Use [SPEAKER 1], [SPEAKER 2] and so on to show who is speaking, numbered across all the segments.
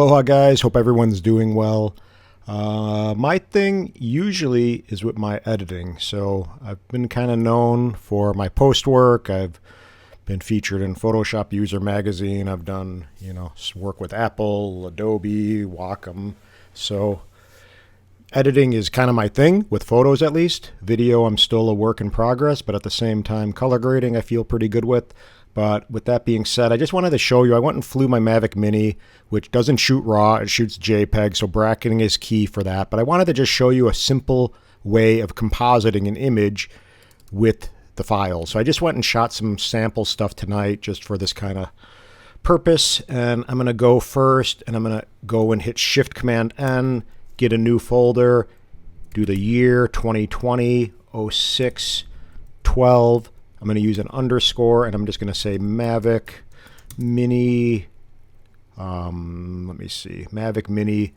[SPEAKER 1] Aloha guys, hope everyone's doing well. My thing usually is with my editing. So I've been kind of known for my post work. I've been featured in Photoshop User Magazine. I've done, work with Apple, Adobe, Wacom. So editing is kind of my thing, with photos at least. Video, I'm still a work in progress, but at the same time, color grading I feel pretty good with. But with that being said, I just wanted to show you, I went and flew my Mavic Mini, which doesn't shoot RAW, it shoots JPEG, so bracketing is key for that. But I wanted to just show you a simple way of compositing an image with the file. So I just went and shot some sample stuff tonight just for this kind of purpose. And I'm going to go first, and I'm going to go and hit Shift Command N, get a new folder, do the year 2020, 06, 12. I'm going to use an underscore, and I'm just going to say Mavic Mini, Mavic Mini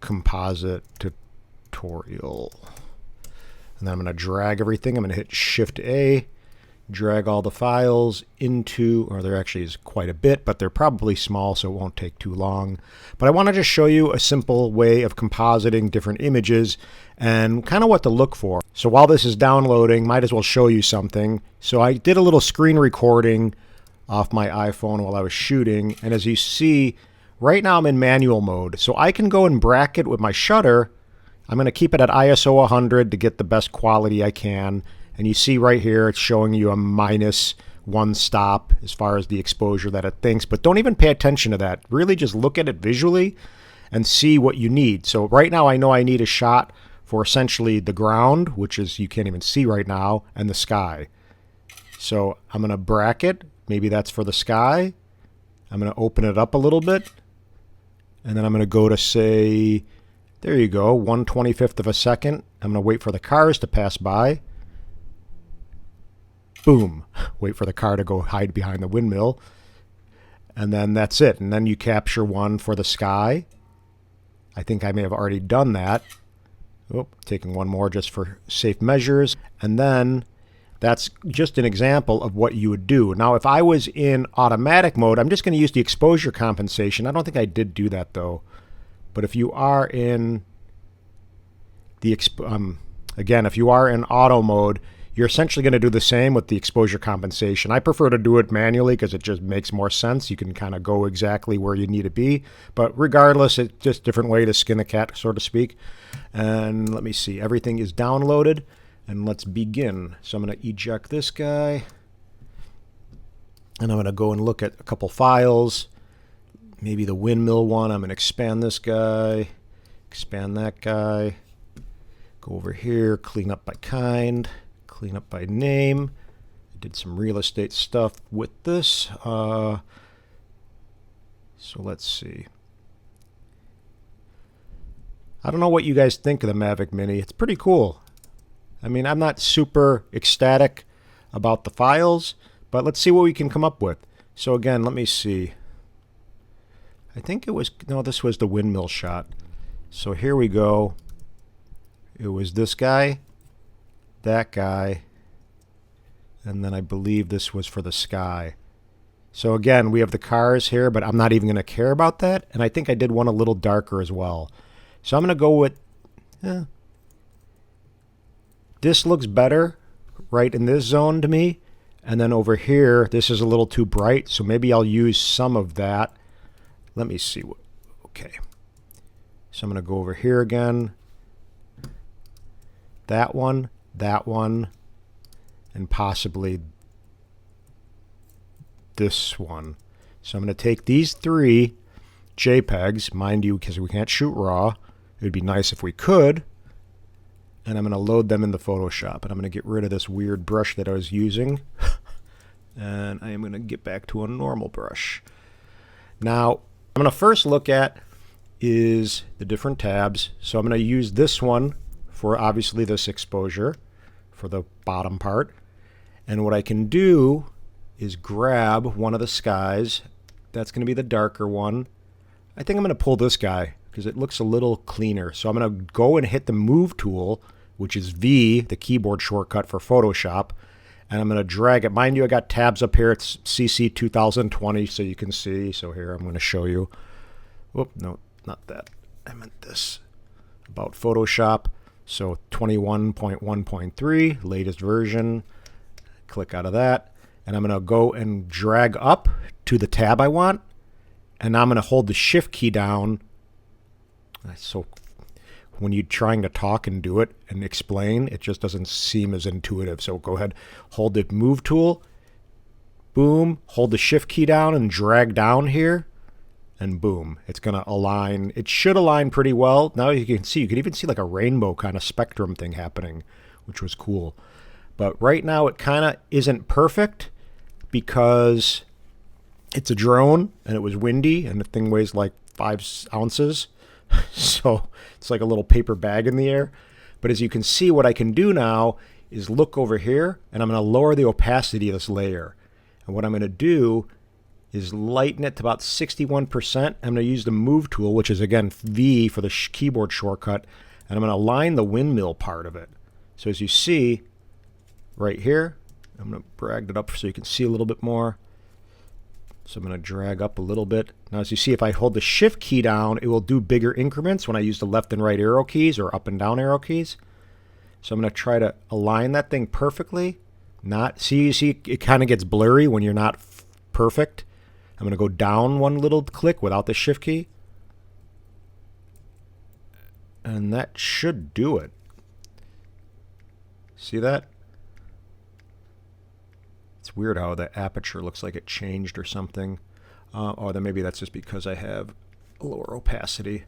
[SPEAKER 1] Composite Tutorial. And then I'm going to drag everything. I'm going to hit Shift A, drag all the files into, or there actually is quite a bit, but they're probably small, so it won't take too long. But I want to just show you a simple way of compositing different images and kind of what to look for. So while this is downloading, might as well show you something. So I did a little screen recording off my iPhone while I was shooting, and as you see, right now I'm in manual mode. So I can go and bracket with my shutter. I'm going to keep it at ISO 100 to get the best quality I can. And you see right here, it's showing you a -1 stop as far as the exposure that it thinks. But don't even pay attention to that. Really just look at it visually and see what you need. So right now I know I need a shot for essentially the ground, which is you can't even see right now, and the sky. So I'm going to bracket. Maybe that's for the sky. I'm going to open it up a little bit. And then I'm going to go to, say, there you go, 1/25 of a second. I'm going to wait for the cars to pass by. Boom. Wait for the car to go hide behind the windmill. And then that's it. And then you capture one for the sky. I think I may have already done that. Oh, taking one more just for safe measures. And then that's just an example of what you would do. Now, if I was in automatic mode, I'm just going to use the exposure compensation. I don't think I did do that, though. But if you are in the, again, if you are in auto mode, you're essentially going to do the same with the exposure compensation. I prefer to do it manually because it just makes more sense. You can kind of go exactly where you need to be. But regardless, it's just a different way to skin a cat, so to speak. And let me see. Everything is downloaded. And let's begin. So I'm going to eject this guy. And I'm going to go and look at a couple files. Maybe the windmill one. I'm going to expand this guy. Expand that guy. Go over here. Clean up by kind. Clean up by name. I did some real estate stuff with this. So let's see. I don't know what you guys think of the Mavic Mini. It's pretty cool. I mean, I'm not super ecstatic about the files, but let's see what we can come up with. So again, let me see. I think it was, no, this was the windmill shot. So here we go. It was this guy, that guy, and then I believe this was for the sky. So again, we have the cars here, but I'm not even going to care about that. And I think I did one a little darker as well. So I'm going to go with, this looks better right in this zone to me. And then over here, this is a little too bright. So maybe I'll use some of that. Let me see. Okay. So I'm going to go over here again. That one, and possibly this one. So I'm going to take these 3 JPEGs, mind you, because we can't shoot RAW. It would be nice if we could. And I'm going to load them into Photoshop. And I'm going to get rid of this weird brush that I was using. And I am going to get back to a normal brush. Now, I'm going to first look at is the different tabs. So I'm going to use this one for obviously this exposure for the bottom part. And what I can do is grab one of the skies. That's going to be the darker one. I think I'm going to pull this guy because it looks a little cleaner. So I'm going to go and hit the Move tool, which is V, the keyboard shortcut for Photoshop. And I'm going to drag it. Mind you, I got tabs up here. It's CC 2020, so you can see. So here, I'm going to show you. Whoop, no, not that. I meant this. About Photoshop. So 21.1.3, latest version. Click out of that. And I'm going to go and drag up to the tab I want. And I'm going to hold the Shift key down. So when you're trying to talk and do it and explain, it just doesn't seem as intuitive. So go ahead, hold the Move tool. Boom. Hold the Shift key down and drag down here. And boom, it's going to align. It should align pretty well. Now you can even see like a rainbow kind of spectrum thing happening, which was cool. But right now it kind of isn't perfect because it's a drone and it was windy and the thing weighs like 5 ounces. So it's like a little paper bag in the air. But as you can see, what I can do now is look over here and I'm going to lower the opacity of this layer. And what I'm going to do is lighten it to about 61%. I'm going to use the Move tool, which is again V for the keyboard shortcut, and I'm going to align the windmill part of it. So as you see right here, I'm going to drag it up so you can see a little bit more. So I'm going to drag up a little bit. Now as you see, if I hold the Shift key down, it will do bigger increments when I use the left and right arrow keys or up and down arrow keys. So I'm going to try to align that thing perfectly. You see it kind of gets blurry when you're not perfect. I'm going to go down one little click without the Shift key. And that should do it. See that? It's weird how the aperture looks like it changed or something. Or then maybe that's just because I have a lower opacity.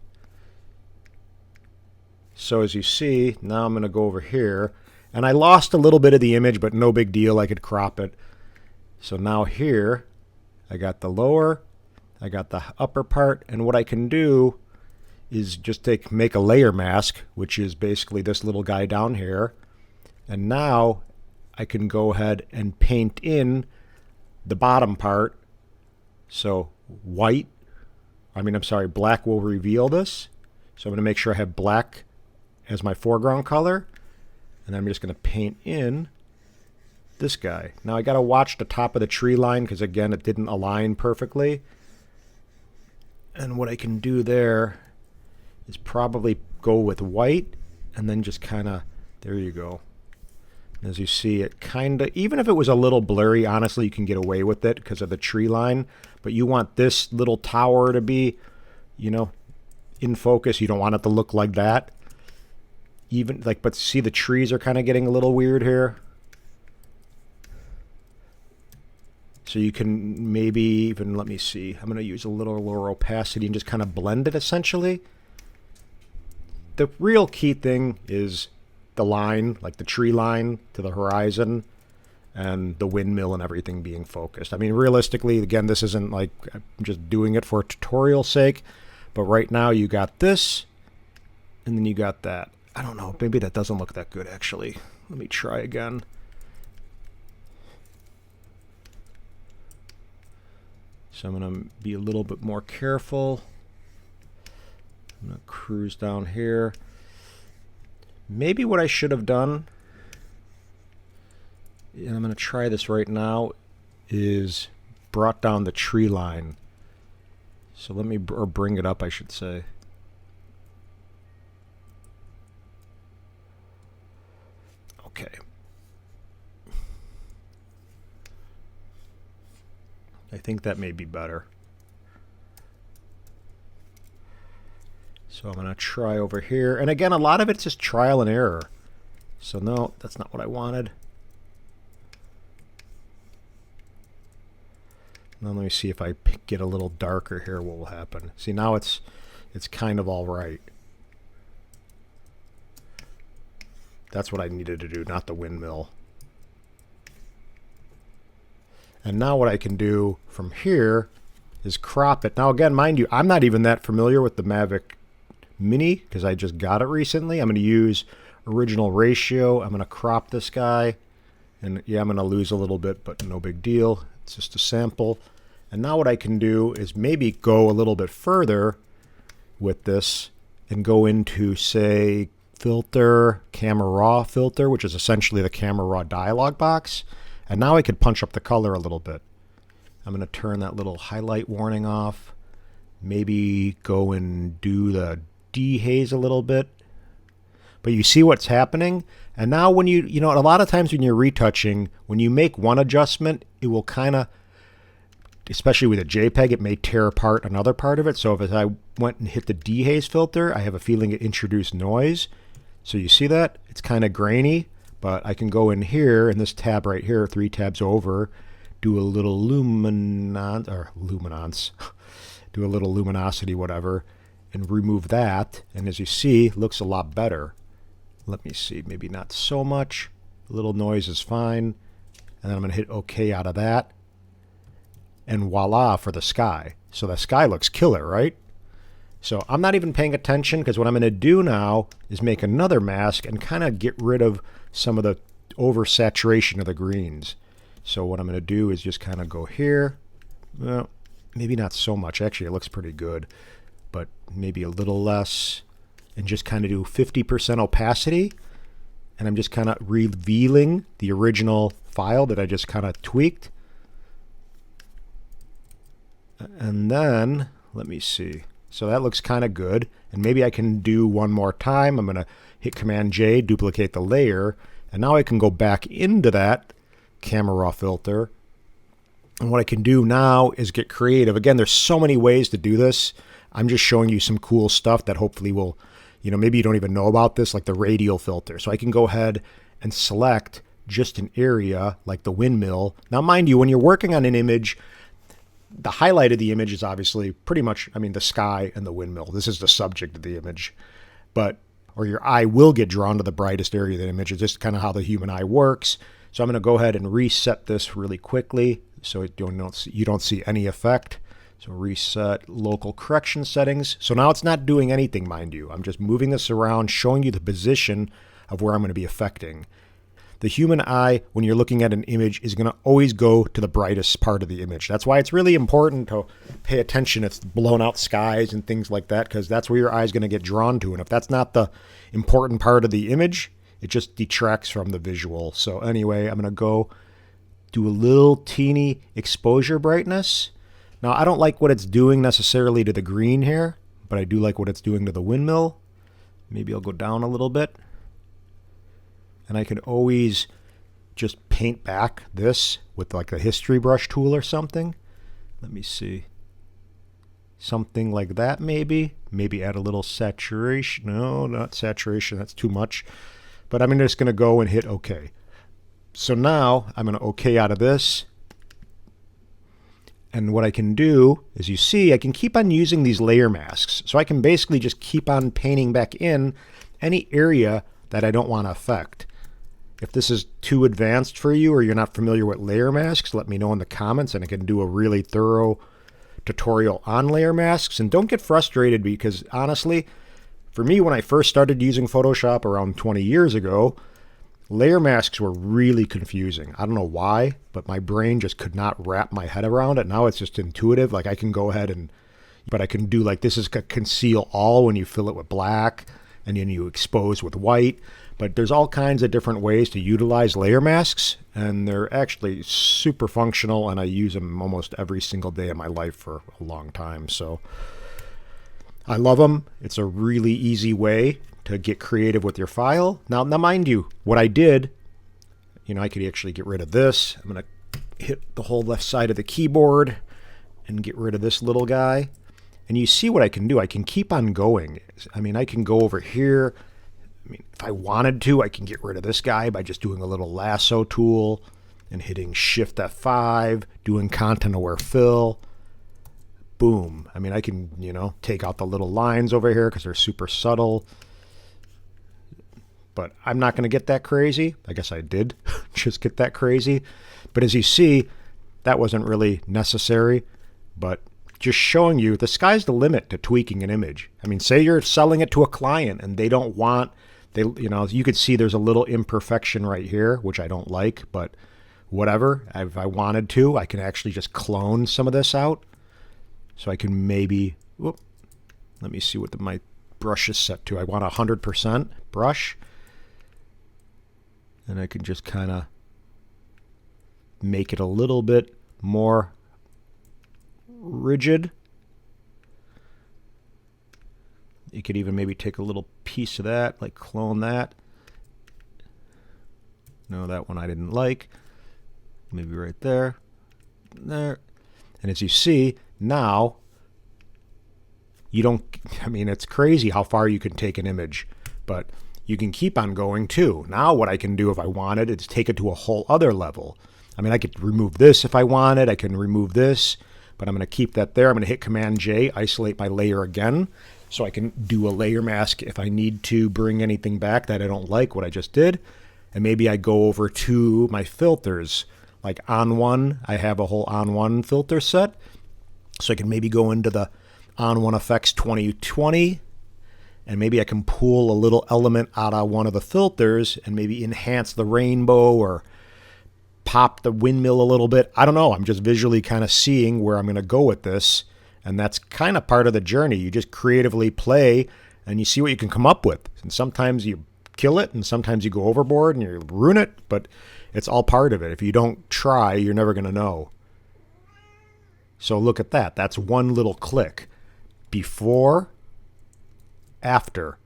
[SPEAKER 1] So as you see, now I'm going to go over here. And I lost a little bit of the image, but no big deal. I could crop it. So now here, I got the lower, I got the upper part, and what I can do is just make a layer mask, which is basically this little guy down here. And now I can go ahead and paint in the bottom part. So black will reveal this. So I'm going to make sure I have black as my foreground color. And I'm just going to paint in this guy. Now I got to watch the top of the tree line because again it didn't align perfectly. And what I can do there is probably go with white and then just kind of, there you go. As you see, it kind of, even if it was a little blurry, honestly you can get away with it because of the tree line, but you want this little tower to be, in focus. You don't want it to look like that. But see, the trees are kind of getting a little weird here. So you can maybe even, let me see, I'm going to use a little lower opacity and just kind of blend it essentially. The real key thing is the line, like the tree line to the horizon and the windmill and everything being focused. I mean, realistically, again, this isn't like I'm just doing it for tutorial sake, but right now you got this and then you got that. I don't know, maybe that doesn't look that good actually. Let me try again. So I'm going to be a little bit more careful. I'm going to cruise down here. Maybe what I should have done, and I'm going to try this right now, is brought down the tree line. So let me, or bring it up, I should say. Okay. I think that may be better. So I'm going to try over here. And again, a lot of it's just trial and error. So no, that's not what I wanted. Now let me see if I get a little darker here, what will happen. See, now it's kind of all right. That's what I needed to do, not the windmill. And now what I can do from here is crop it. Now again, mind you, I'm not even that familiar with the Mavic Mini because I just got it recently. I'm going to use original ratio. I'm going to crop this guy. And yeah, I'm going to lose a little bit, but no big deal. It's just a sample. And now what I can do is maybe go a little bit further with this and go into, say, filter, camera raw filter, which is essentially the camera raw dialog box. And now I could punch up the color a little bit. I'm going to turn that little highlight warning off. maybe go and do the dehaze a little bit. But you see what's happening? And now when you know, a lot of times when you're retouching, when you make one adjustment, it will kind of, especially with a JPEG, it may tear apart another part of it. So if I went and hit the dehaze filter, I have a feeling it introduced noise. So you see that? It's kind of grainy, but I can go in here in this tab right here, 3 tabs over, do a little luminance, do a little luminosity, whatever, and remove that. And as you see, it looks a lot better. Let me see, maybe not so much. A little noise is fine. And then I'm going to hit OK out of that. And voila for the sky. So the sky looks killer, right? So I'm not even paying attention, because what I'm going to do now is make another mask and kind of get rid of some of the oversaturation of the greens. So what I'm going to do is just kind of go here. Well, maybe not so much. Actually, it looks pretty good. But maybe a little less. And just kind of do 50% opacity. And I'm just kind of revealing the original file that I just kind of tweaked. And then, let me see. So that looks kind of good. And maybe I can do one more time. I'm going to hit Command J, duplicate the layer. And now I can go back into that camera raw filter. And what I can do now is get creative. Again, there's so many ways to do this. I'm just showing you some cool stuff that hopefully will, you know, maybe you don't even know about this, like the radial filter. So I can go ahead and select just an area like the windmill. Now, mind you, when you're working on an image, the highlight of the image is obviously pretty much, I mean, the sky and the windmill. This is the subject of the image. But, or your eye will get drawn to the brightest area of the image. It's just kind of how the human eye works. So I'm going to go ahead and reset this really quickly so you don't see any effect. So reset local correction settings. So now it's not doing anything, mind you. I'm just moving this around, showing you the position of where I'm going to be affecting. The human eye, when you're looking at an image, is going to always go to the brightest part of the image. That's why it's really important to pay attention. It's blown out skies and things like that, because that's where your eye is going to get drawn to. And if that's not the important part of the image, it just detracts from the visual. So anyway, I'm going to go do a little teeny exposure brightness. Now, I don't like what it's doing necessarily to the green here, but I do like what it's doing to the windmill. Maybe I'll go down a little bit. And I can always just paint back this with like a history brush tool or something. Let me see. Something like that maybe. Maybe add a little saturation. No, not saturation. That's too much. But I'm just going to go and hit OK. So now I'm going to OK out of this. And what I can do is, you see, I can keep on using these layer masks. So I can basically just keep on painting back in any area that I don't want to affect. If this is too advanced for you, or you're not familiar with layer masks, let me know in the comments and I can do a really thorough tutorial on layer masks. And don't get frustrated, because honestly, for me, when I first started using Photoshop around 20 years ago, layer masks were really confusing. I don't know why, but my brain just could not wrap my head around it. Now it's just intuitive. Like I can go ahead and, but I can do like, this is conceal all when you fill it with black, and then you expose with white. But there's all kinds of different ways to utilize layer masks, and they're actually super functional, and I use them almost every single day of my life for a long time. So I love them. It's a really easy way to get creative with your file. Now mind you, what I did, you know, I could actually get rid of this. I'm going to hit the whole left side of the keyboard and get rid of this little guy. And you see what I can do. I can keep on going. I mean, I can go over here. I mean, if I wanted to, I can get rid of this guy by just doing a little lasso tool and hitting Shift F5, doing content aware fill. Boom. I mean, I can, you know, take out the little lines over here because they're super subtle. But I'm not going to get that crazy. I guess I did just get that crazy. But as you see, that wasn't really necessary. But just showing you, the sky's the limit to tweaking an image. I mean, say you're selling it to a client and they don't want, you know, you could see there's a little imperfection right here, which I don't like, but whatever. If I wanted to, I can actually just clone some of this out. So I can maybe, whoop, let me see what my brush is set to. I want 100% brush. And I can just kind of make it a little bit more rigid. You could even maybe take a little piece of that, like clone that. No, that one I didn't like. Maybe right there. There. And as you see, now, you don't, I mean, it's crazy how far you can take an image, but you can keep on going too. Now what I can do if I wanted is take it to a whole other level. I mean, I could remove this if I wanted. I can remove this, but I'm going to keep that there. I'm going to hit Command J, isolate my layer again, so I can do a layer mask if I need to bring anything back that I don't like what I just did. And maybe I go over to my filters, like on one. I have a whole on one filter set, so I can maybe go into the on one effects 2020, and maybe I can pull a little element out of one of the filters and maybe enhance the rainbow or pop the windmill a little bit. I don't know. I'm just visually kind of seeing where I'm going to go with this. And that's kind of part of the journey. You just creatively play and you see what you can come up with. And sometimes you kill it and sometimes you go overboard and you ruin it, but it's all part of it. If you don't try, you're never going to know. So look at that. That's one little click. Before, after.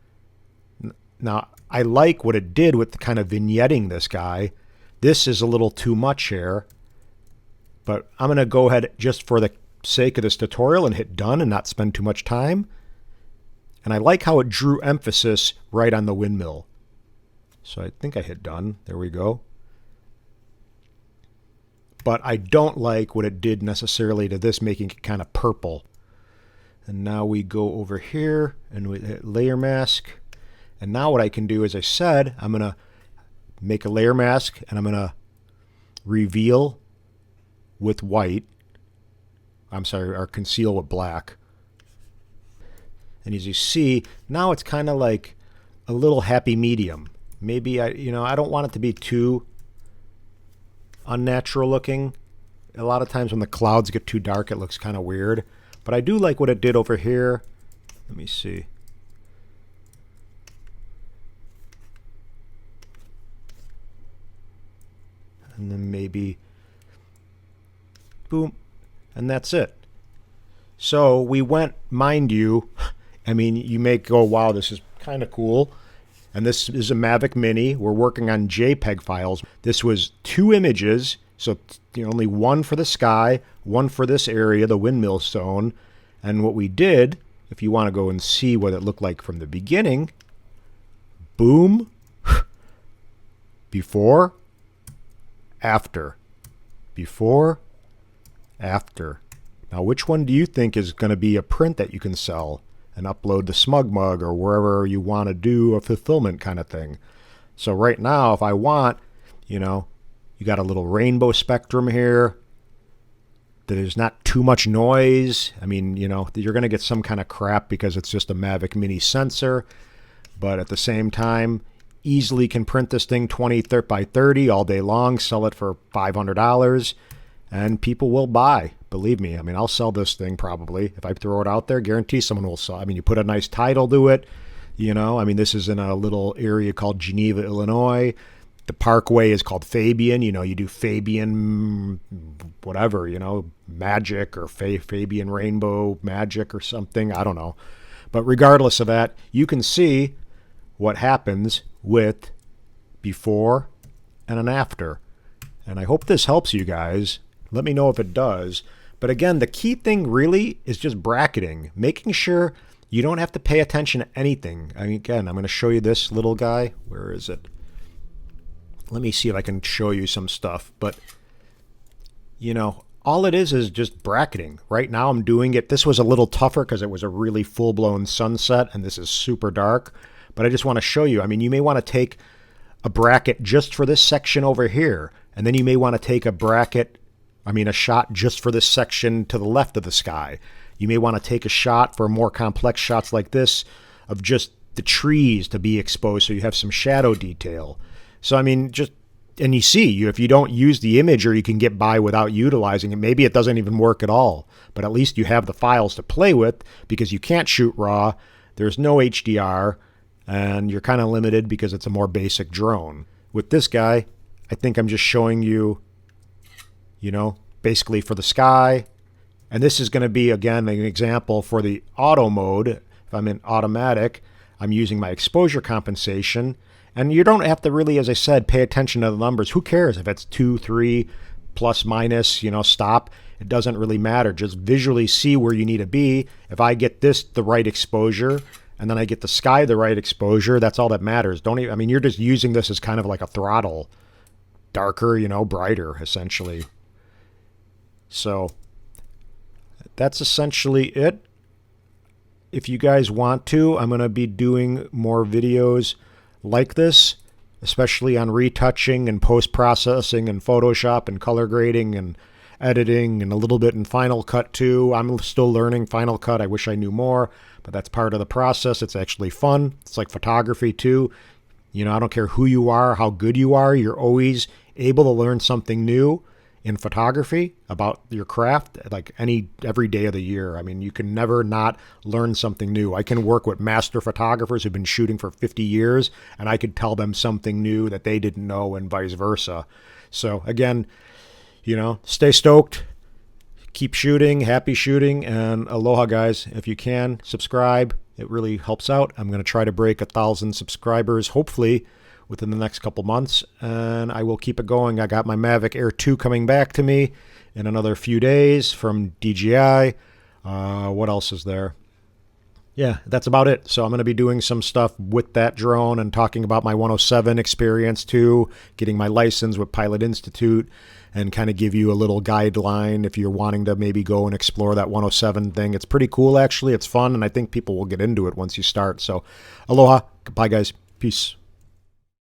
[SPEAKER 1] Now, I like what it did with the kind of vignetting this guy. This is a little too much here, but I'm going to go ahead just for the sake of this tutorial and hit done and not spend too much time. And I like how it drew emphasis right on the windmill. So I think I hit done. There we go. But I don't like what it did necessarily to this, making it kind of purple. And now we go over here and we hit layer mask. And now what I can do, as I said, I'm going to make a layer mask and I'm going to reveal with white. I'm sorry, or conceal with black. And as you see, now it's kind of like a little happy medium. Maybe I don't want it to be too unnatural looking. A lot of times when the clouds get too dark, it looks kind of weird. But I do like what it did over here. Let me see. And then maybe, boom, and that's it. So we went, mind you, I mean, you may go, wow, this is kind of cool. And this is a Mavic Mini. We're working on JPEG files. This was 2 images, so only one for the sky, one for this area, the windmill stone. And what we did, if you want to go and see what it looked like from the beginning, boom, before, after, before, after. Now, which one do you think is going to be a print that you can sell and upload to SmugMug or wherever you want to do a fulfillment kind of thing? So right now, if I want, you got a little rainbow spectrum here. There's not too much noise. I mean, you're going to get some kind of crap because it's just a Mavic Mini sensor. But at the same time, easily can print this thing 20 by 30 all day long, sell it for $500, and people will buy. Believe me. I mean, I'll sell this thing probably. If I throw it out there, guarantee someone will sell. I mean, you put a nice title to it, I mean, this is in a little area called Geneva, Illinois. The parkway is called Fabian. You do Fabian, whatever, magic or Fabian rainbow magic or something. I don't know. But regardless of that, you can see what happens with before and an after. And I hope this helps you guys. Let me know if it does. But again, the key thing really is just bracketing, making sure you don't have to pay attention to anything. I mean, again, I'm going to show you this little guy. Where is it? Let me see if I can show you some stuff. But, all it is just bracketing. Right now I'm doing it. This was a little tougher because it was a really full-blown sunset, and this is super dark. But I just want to show you. I mean, you may want to take a bracket just for this section over here, and then you may want to take a shot just for this section to the left of the sky. You may want to take a shot for more complex shots like this of just the trees to be exposed so you have some shadow detail. So, I mean, and you see, if you don't use the imager, you can get by without utilizing it. Maybe it doesn't even work at all, but at least you have the files to play with because you can't shoot RAW. There's no HDR, and you're kind of limited because it's a more basic drone. With this guy, I think I'm just showing you, basically for the sky. And this is going to be, again, an example for the auto mode. If If I'm in automatic, I'm using my exposure compensation. And you don't have to really, as I said, pay attention to the numbers. Who cares if it's 2, 3, plus, minus, stop? It doesn't really matter. Just visually see where you need to be. If I get this the right exposure, and then I get the sky the right exposure, that's all that matters. Don't even, I mean, you're just using this as kind of like a throttle. Darker, brighter, essentially. So that's essentially it. If you guys want to, I'm going to be doing more videos like this, especially on retouching and post-processing and Photoshop and color grading and editing and a little bit in Final Cut too. I'm still learning Final Cut. I wish I knew more, but that's part of the process. It's actually fun. It's like photography too. I don't care who you are, how good you are, you're always able to learn something new in photography about your craft, like every day of the year. I mean, you can never not learn something new. I can work with master photographers who've been shooting for 50 years, and I could tell them something new that they didn't know, and vice versa. So again, stay stoked, keep shooting, happy shooting, and aloha, guys. If you can, subscribe. It really helps out. I'm going to try to break 1,000 subscribers, hopefully, within the next couple months, and I will keep it going. I got my Mavic Air 2 coming back to me in another few days from DJI. What else is there? Yeah, that's about it. So I'm going to be doing some stuff with that drone and talking about my 107 experience too, getting my license with Pilot Institute, and kind of give you a little guideline if you're wanting to maybe go and explore that 107 thing. It's pretty cool, actually. It's fun, and I think people will get into it once you start. So aloha. Bye, guys. Peace.